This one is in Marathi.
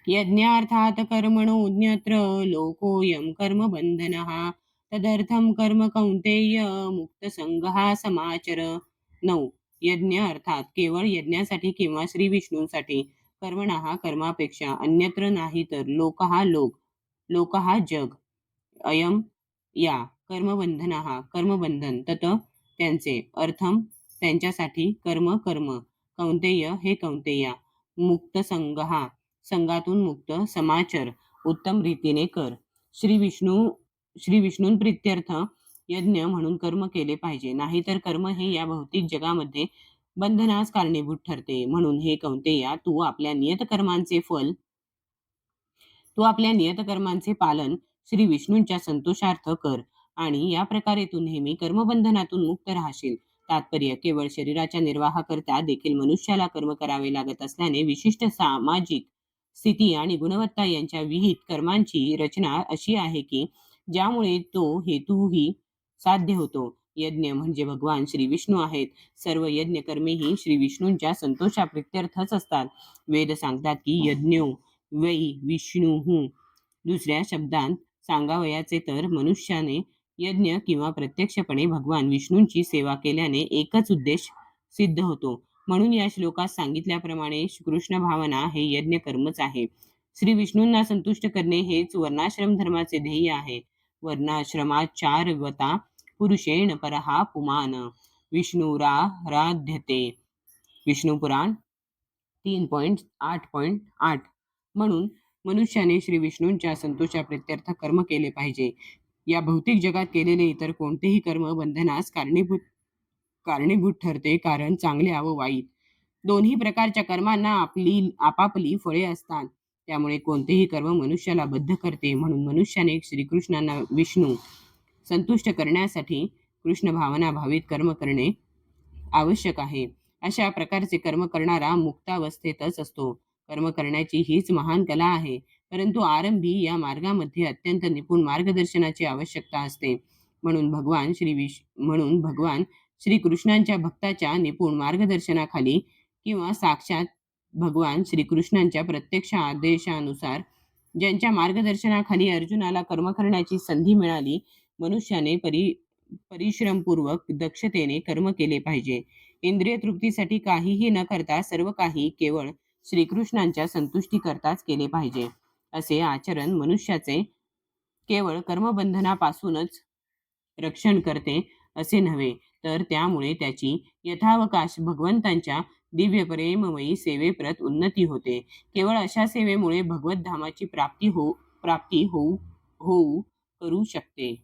यज्ञार्थात कर्मणोऽन्यत्र लोकोऽयं कर्मबन्धनः तदर्थं कर्म कौन्तेय मुक्तसंगः समाचर. 9. यज्ञ अर्थात केवळ यज्ञासाठी किंवा श्री विष्णूंसाठी, कर्मणः कर्मापेक्षा, अन्यत्र नाही तर, लोकः लोकः जग, अयम या, कर्मबंधनः कर्मबंधन, तत त्यांचे, अर्थम त्यांच्यासाठी, कर्म कौंतेय हे कौंतेया, मुक्त संघातून मुक्त, समाचर उत्तम रीतीने कर. श्री विष्णूंप्रित्यर्थ यज्ञ म्हणून कर्म केले पाहिजे, नाहीतर कर्म हे या भौतिक जगामध्ये बंधनास कारणीभूत ठरते. म्हणून हे कौंतेया, तू आपल्या नियतकर्मांचे पालन श्री विष्णूंच्या संतोषार्थ कर आणि या प्रकारे तू नेहमी कर्मबंधनातून मुक्त राहशील. तात्पर्य: केवळ शरीराच्या निर्वाहाकरता देखील मनुष्याला कर्म करावे लागत असल्याने विशिष्ट सामाजिक स्थिती आणि गुणवत्ता यांच्या विहित कर्मांची रचना अशी आहे की ज्यामुळे तो हेतूही साध्य होतो. यज्ञ म्हणजे भगवान श्री विष्णू आहेत. सर्व यज्ञ कर्मेही श्री विष्णूंच्या संतोषाप्रित्यर्थच असतात. वेद सांगतात की यज्ञो वै विष्णू. दुसऱ्या शब्दांत सांगावयाचे तर मनुष्याने यज्ञ किंवा प्रत्यक्षपणे भगवान विष्णूंची सेवा केल्याने एकच उद्देश सिद्ध होतो. म्हणून या श्लोकात सांगितल्याप्रमाणे कृष्ण भावना हे यज्ञ कर्मच आहे. श्री विष्णूंना संतुष्ट करणे हेच वर्णाश्रम धर्माचे ध्येय आहे. वर्णाश्रमाचारवता पुरुषेण परहा पुमान विष्णुराराध्यते. विष्णू पुराण 3.8.8. म्हणून मनुष्याने श्री विष्णूंच्या संतोषाप्रित्यर्थ कर्म केले पाहिजे. या भौतिक जगात केलेले इतर कोणतेही कर्म बंधनास कारणीभूत ठरते, कारण चांगल्या व वाईट दोन्ही प्रकारच्या कर्मांना आपापली फळे असतात. त्यामुळे कोणतेही कर्म मनुष्याला बद्ध करते. म्हणून मनुष्याने श्रीकृष्णांना विष्णू संतुष्ट करण्यासाठी कृष्ण भावना भावित कर्म करणे आवश्यक आहे. अशा प्रकारचे कर्म करणारा मुक्तावस्थेतच असतो. कर्म करण्याची हीच महान कला आहे. परंतु आरंभी या मार्गामध्ये अत्यंत निपुण मार्गदर्शनाची आवश्यकता असते. म्हणून भगवान श्रीकृष्णांच्या भक्ताच्या निपुण मार्गदर्शनाखाली किंवा साक्षात भगवान श्रीकृष्णांच्या प्रत्यक्ष आदेशानुसार ज्यांच्या मार्गदर्शनाखाली अर्जुनाला कर्म करण्याची संधी मिळाली, मनुष्याने परिश्रमपूर्वक दक्षतेने कर्म केले पाहिजे. इंद्रिय तृप्तीसाठी काहीही न करता सर्व काही केवळ श्रीकृष्णांच्या संतुष्टीकरताच केले पाहिजे. असे आचरण मनुष्याचे केवळ कर्मबंधनापासूनच रक्षण करते असे नव्हे, तर त्यामुळे त्याची यथावकाश भगवंतांच्या दिव्य प्रेममयी सेवेप्रत उन्नती होते. केवळ अशा सेवेमुळे भगवत धामाची प्राप्ती होऊ करू शकते.